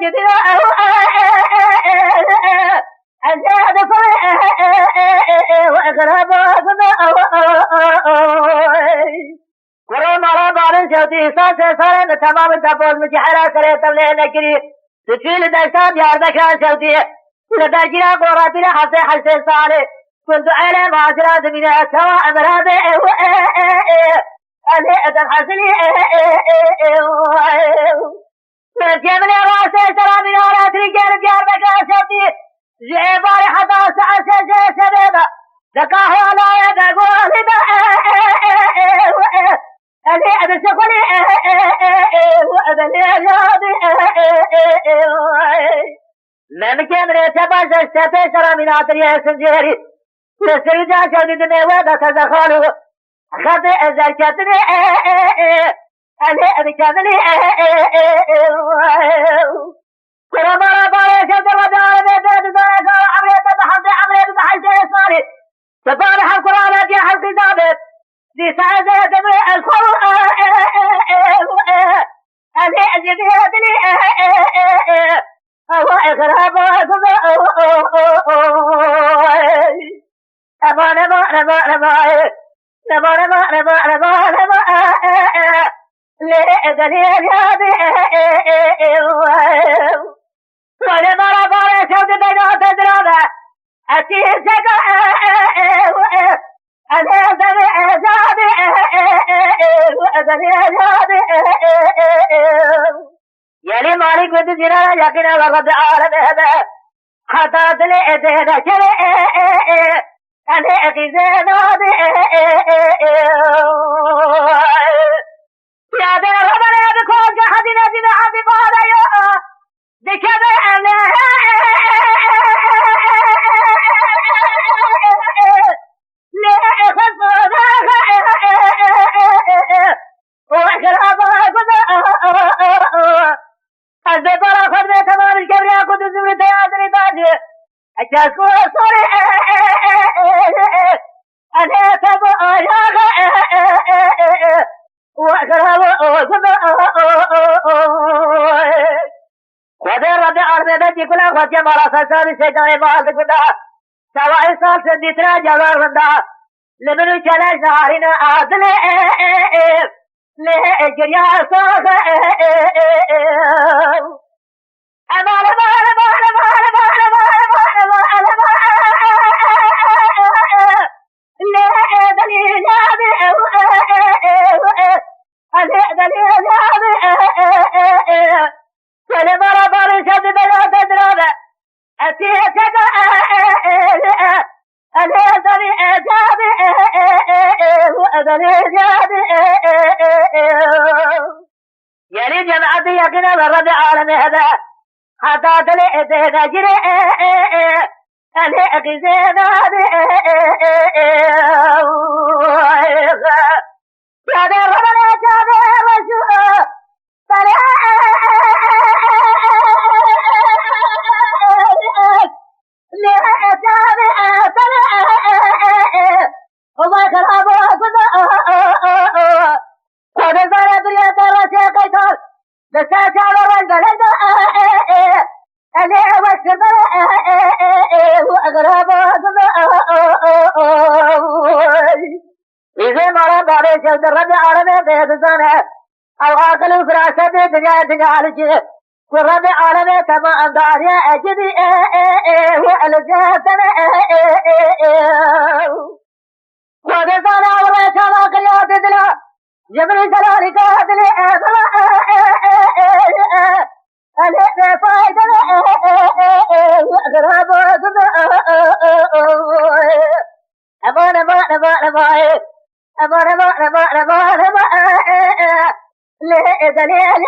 جدنا أزاد وأقرب ورا مرا بارن شوتي سار تمام تبوز مجي حرا كره تبله نكري تفيل دشتا بيار بكرا شوتي لدرجنا قراتي حسي صالح كنت على معجرات من سواء مراد أنا أدم حسني من جبل راسي ترى من ورات رجال بيار بكرا شوتي جيباري حدا سعسي سبيبا ذكاه ولا يدقوا لبا أنا أدم شغلي وأدم يجادي من كامرة تباش اشتبه ترى من عطرية سنجيري لسرجا شديد ميوة تزخالو خطي أزركتني أنا أذكرني كرامة باية شد ودار بيت ذاك عمري تبحث عمري بحث صاري تبارح القرآن يا حق ثابت دي سعادة دمي الخلق أنا أجدني أو إخراب يلي مالك ود جرا يقنا ورد عالم هذا حتى تلي اتنا كلي انا اخذنا يا ده ربنا بكون جهدنا دنا عبد قال يا ذكر انا لا خذنا وأقرب الزبارة خذنا تمام الكبرياء قدس من تيادر تاجي أجاسكو صوري أنا تبع وأقرب خذ رد عربي بدي كلها خذ جمارة سلسل سيكاي بعض كلها سواء صار سندتنا جوار رندا لمنو چلاش نهارنا عادل لجريا صاغ أمان أمان أمان أمان أمان أمان أمان لا دليل كل مرة برشد بلا تدرب أتيتك أنا أدري أجابي وأدري أجابي يلي جمعتي يقنا ورد عالم هذا حتى تلي تهجري أنا أقزينا يا در ربنا جابي رجوع تلي وما خراب خذ زار بريا دراسة قيثار دساتة والبلد أنا وسر وأغراب إذا ما ربنا شد الرد عالمي بيدزانه أو عاقل فراسة دنيا على جه والرد عالمي كما أنداريا أجدي وألجاتنا وذانا ولا كما قياد دلا جبري جلالي قادلي أنا فايدة وأقرب أمان أمان أمان أمان أمان أمان أمان أمان لا دليل